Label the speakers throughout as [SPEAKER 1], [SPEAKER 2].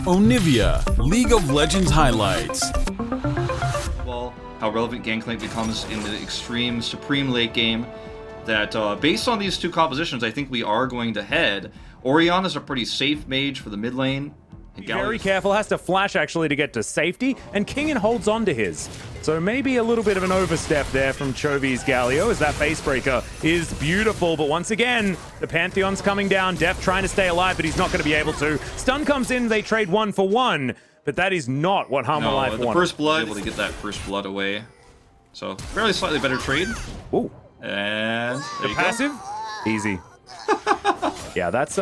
[SPEAKER 1] Onivia, League of Legends highlights.
[SPEAKER 2] Well, how relevant Gangplank becomes in the extreme supreme late game. That based on these two compositions, I think we are going to head. Orion is a pretty safe mage for the mid lane.
[SPEAKER 3] Very careful, has to flash actually to get to safety, and Kingen holds on to his. So maybe a little bit of an overstep there from Chovy's Galio, as that facebreaker is beautiful, but once again, the Pantheon's coming down, Deft trying to stay alive, but he's not going to be able to. Stun comes in, they trade 1 for 1, but that is not what Hanwha Life
[SPEAKER 2] the
[SPEAKER 3] wanted.
[SPEAKER 2] first blood, able to get that first blood away. So, fairly slightly better trade.
[SPEAKER 3] Ooh.
[SPEAKER 2] And there you
[SPEAKER 3] passive?
[SPEAKER 2] go.
[SPEAKER 3] Easy. Yeah, that's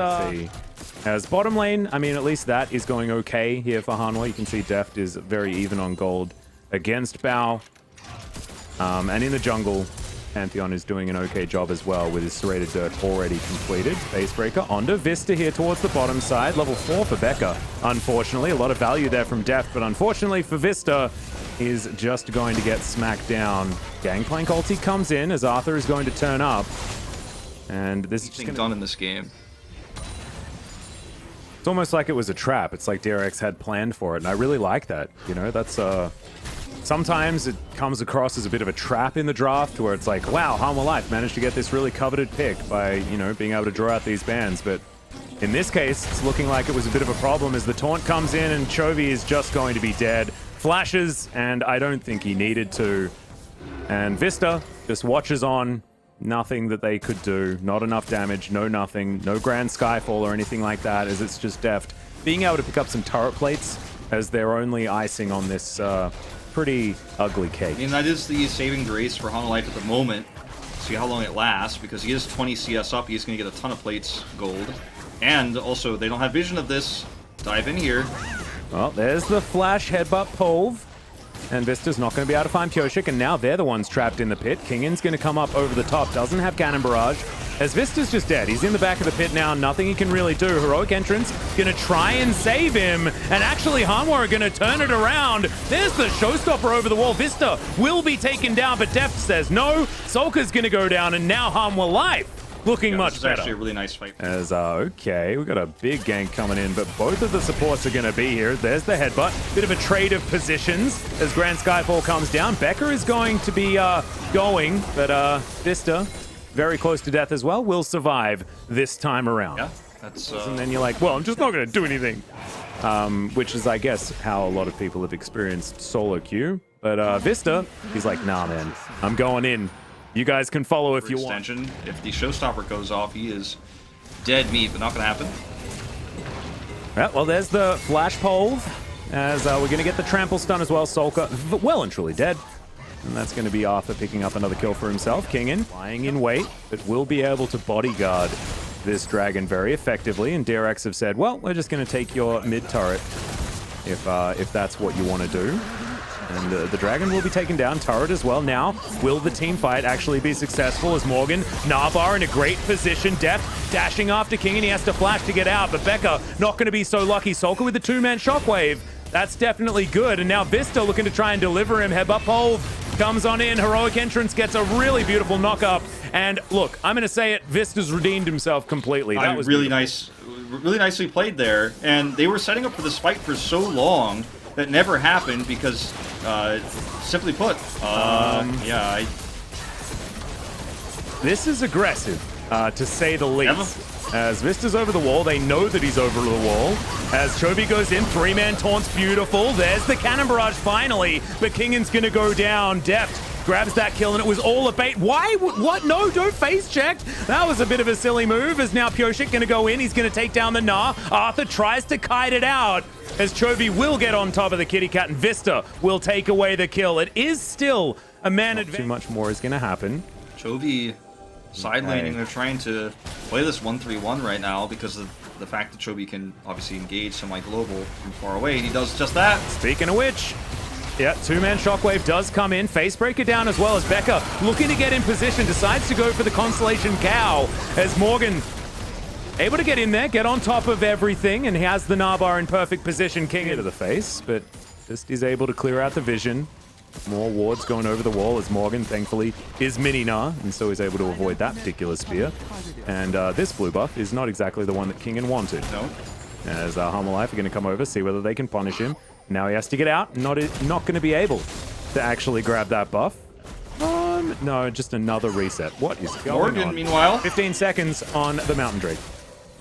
[SPEAKER 3] as bottom lane, I mean, at least that is going okay here for Hanwha. You can see Deft is very even on gold against Bao. And in the jungle, Pantheon is doing an okay job as well with his serrated dirt already completed. Facebreaker onto Vista here towards the bottom side. Level 4 for Becca, unfortunately. A lot of value there from Deft, but unfortunately for Vista, is just going to get smacked down. Gangplank ulti comes in as Arthur is going to turn up. And this is just
[SPEAKER 2] done in this game.
[SPEAKER 3] It's almost like it was a trap. It's like DRX had planned for it, and I really like that. You know, that's sometimes it comes across as a bit of a trap in the draft, where it's like, wow, Hanwha Life managed to get this really coveted pick by, you know, being able to draw out these bans. But in this case, it's looking like it was a bit of a problem as the taunt comes in, and Chovy is just going to be dead. Flashes, and I don't think he needed to. And Vista just watches on. Nothing that they could do, not enough damage, no nothing, no grand skyfall or anything like that, as it's just Deft being able to pick up some turret plates as their only icing on this pretty ugly cake.
[SPEAKER 2] I mean, that is the saving grace for Hanwha Life at the moment. See how long it lasts, because he is 20 CS up, he's going to get a ton of plates gold. And also, they don't have vision of this. Dive in here.
[SPEAKER 3] Well, there's the flash headbutt Polv. And Vista's not going to be able to find Pyoshik, and now they're the ones trapped in the pit. Kingen's going to come up over the top, doesn't have Cannon Barrage, as Vista's just dead. He's in the back of the pit now, nothing he can really do. Heroic Entrance going to try and save him, and actually Hanwha are going to turn it around. There's the showstopper over the wall. Vista will be taken down, but Deft says no. Solka's going to go down, and now Hanwha Life looking much better.
[SPEAKER 2] This is actually a really nice fight.
[SPEAKER 3] As, okay, we've got a big gank coming in, but both of the supports are going to be here. There's the headbutt. Bit of a trade of positions as Grand Skyfall comes down. Becker is going to be going, but Vista, very close to death as well, will survive this time around.
[SPEAKER 2] Yeah, that's...
[SPEAKER 3] And then you're like, well, I'm just not going to do anything. Which is, I guess, how a lot of people have experienced solo queue. But Vista, he's like, nah, man, I'm going in. You guys can follow if you want.
[SPEAKER 2] If the showstopper goes off, he is dead meat, but not going to happen.
[SPEAKER 3] Yeah, well, there's the flash pole, as we're going to get the trample stun as well. Solka, well and truly dead. And that's going to be Arthur picking up another kill for himself. Kingen lying in wait, but will be able to bodyguard this dragon very effectively. And DRX have said, well, we're just going to take your mid turret if that's what you want to do. And the dragon will be taken down, turret as well. Now, will the team fight actually be successful as Morgan, Narvar in a great position, Deft dashing after King, and he has to flash to get out, but Becca not going to be so lucky. Solka with the 2-man shockwave. That's definitely good, and now Vista looking to try and deliver him. Headbutt pole comes on in, Heroic Entrance gets a really beautiful knock-up, and look, I'm going to say it, Vista's redeemed himself completely. That was
[SPEAKER 2] really nice, really nicely played there, and they were setting up for this fight for so long that never happened because, simply put, yeah.
[SPEAKER 3] This is aggressive, to say the least. As Vista's over the wall, they know that he's over the wall. As Chovy goes in, 3-man taunts, beautiful. There's the Cannon Barrage finally, but Kingen's gonna go down. Deft grabs that kill, and it was all a bait. Why? What? No, don't face check. That was a bit of a silly move, as now Pyoshik gonna go in. He's gonna take down the Gnar. Arthur tries to kite it out, as Chovy will get on top of the kitty cat, and Vista will take away the kill. It is still a man advantage. Too much more is gonna happen.
[SPEAKER 2] Chovy side laning, they're trying to play this 1-3-1 right now because of the fact that Chovy can obviously engage semi-global from far away, and he does just that.
[SPEAKER 3] Speaking of which, yeah, 2-man shockwave does come in. Facebreaker down as well, as Becca looking to get in position, decides to go for the Constellation Cow, as Morgan able to get in there, get on top of everything, and he has the Narvar in perfect position. King into the face, but just is able to clear out the vision. More wards going over the wall as Morgan, thankfully, is mini-Gnar, and so he's able to avoid that particular spear. And this blue buff is not exactly the one that Kingen wanted.
[SPEAKER 2] No.
[SPEAKER 3] as Hanwha Life are going to come over, see whether they can punish him. Now he has to get out. Not going to be able to actually grab that buff. No, just another reset. What is going
[SPEAKER 2] Morgan,
[SPEAKER 3] on?
[SPEAKER 2] meanwhile.
[SPEAKER 3] 15 seconds on the Mountain Drake.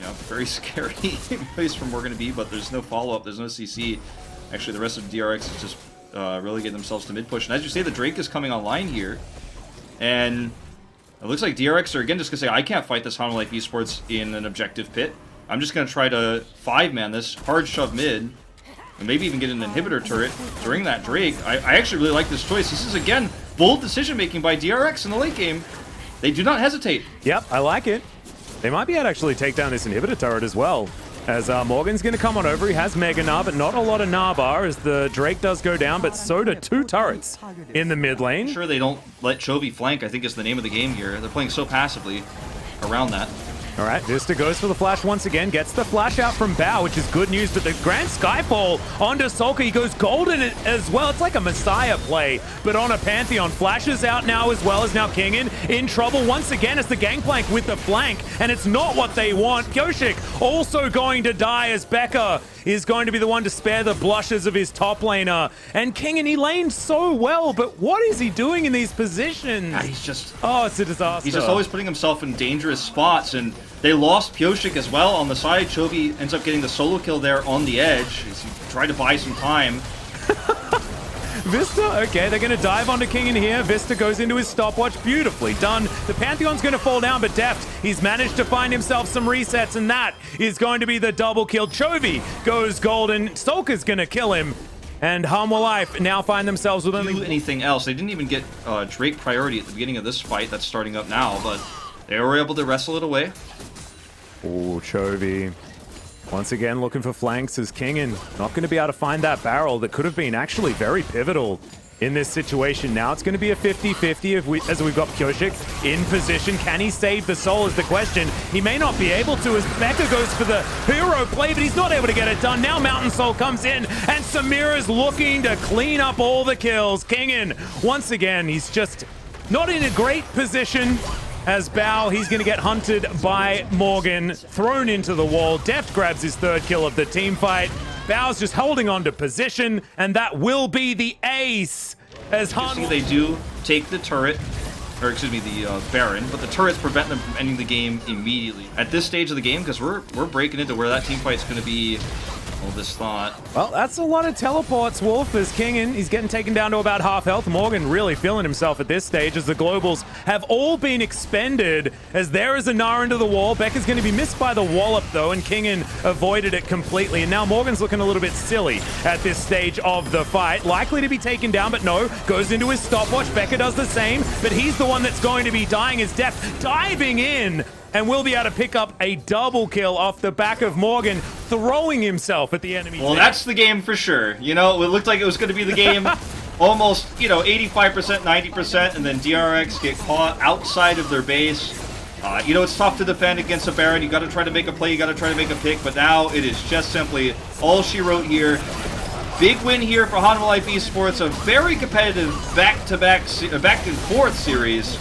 [SPEAKER 2] Yeah, very scary place for Morgan to be, but there's no follow-up. There's no CC. Actually, the rest of DRX is just really getting themselves to mid-push. And as you say, the Drake is coming online here. And it looks like DRX are, again, just going to say, I can't fight this Hanwha Life Esports in an objective pit. I'm just going to try to 5-man this, hard shove mid, and maybe even get an inhibitor turret during that Drake. I actually really like this choice. This is, again, bold decision-making by DRX in the late game. They do not hesitate.
[SPEAKER 3] Yep, I like it. They might be able to actually take down this inhibitor turret as well. As Morgan's going to come on over. He has Mega Gnar, but not a lot of Gnar as the Drake does go down, but so do 2 turrets in the mid lane.
[SPEAKER 2] I'm sure they don't let Chovy flank, I think is the name of the game here. They're playing so passively around that.
[SPEAKER 3] All right, Vista goes for the flash once again, gets the flash out from Bao, which is good news, but the Grand Skyfall onto Solka. He goes golden as well. It's like a Messiah play, but on a Pantheon. Flashes out now as well as now Kingin in trouble once again. It's the Gangplank with the flank, and it's not what they want. Kyoshik also going to die as Becca is going to be the one to spare the blushes of his top laner. And Kingin, he lanes so well, but what is he doing in these positions?
[SPEAKER 2] He's just...
[SPEAKER 3] Oh, it's a disaster.
[SPEAKER 2] He's just always putting himself in dangerous spots, and they lost Pyoshik as well on the side. Chovy ends up getting the solo kill there on the edge as he tried to buy some time.
[SPEAKER 3] Vista, okay, they're going to dive onto Kingin here. Vista goes into his stopwatch. Beautifully done. The Pantheon's going to fall down, but Deft, he's managed to find himself some resets, and that is going to be the double kill. Chovy goes golden. Solka's going to kill him. And Hanwha Life now find themselves with only...
[SPEAKER 2] anything else. They didn't even get Drake priority at the beginning of this fight that's starting up now, but they were able to wrestle it away.
[SPEAKER 3] Oh, Chovy. Once again, looking for flanks as Kingin not going to be able to find that barrel that could have been actually very pivotal in this situation. Now it's going to be a 50-50 as we've got Kyoshik in position. Can he save the soul is the question. He may not be able to as Becca goes for the hero play, but he's not able to get it done. Now Mountain Soul comes in and Samira's looking to clean up all the kills. Kingin, once again, he's just not in a great position. As Bao, he's going to get hunted by Morgan, thrown into the wall. Deft grabs his 3rd kill of the team fight. Bao's just holding on to position, and that will be the ace. As
[SPEAKER 2] You see, they do take the turret, or excuse me, the Baron, but the turrets prevent them from ending the game immediately. At this stage of the game, because we're breaking into where that team fight's going to be. All this thought.
[SPEAKER 3] Well, that's a lot of teleports, Wolf, as Kingin, he's getting taken down to about half health. Morgan really feeling himself at this stage as the globals have all been expended as there is a Gnar into the wall. Becca's going to be missed by the wallop, though, and Kingin avoided it completely. And now Morgan's looking a little bit silly at this stage of the fight. Likely to be taken down, but no, goes into his stopwatch. Becca does the same, but he's the one that's going to be dying as Deft diving in. And will be able to pick up a double kill off the back of Morgan, throwing himself at the enemy.
[SPEAKER 2] Well, that's the game for sure. You know, it looked like it was going to be the game almost, 85%, 90%, and then DRX get caught outside of their base. It's tough to defend against a Baron. You got to try to make a play, you got to try to make a pick, but now it is just simply all she wrote here. Big win here for Hanwha Life Esports, a very competitive back-to-back, back-and-forth series,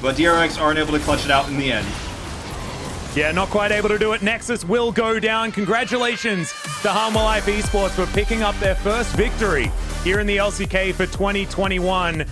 [SPEAKER 2] but DRX aren't able to clutch it out in the end.
[SPEAKER 3] Yeah, not quite able to do it. Nexus will go down. Congratulations to Hanwha Life Esports for picking up their first victory here in the LCK for 2021.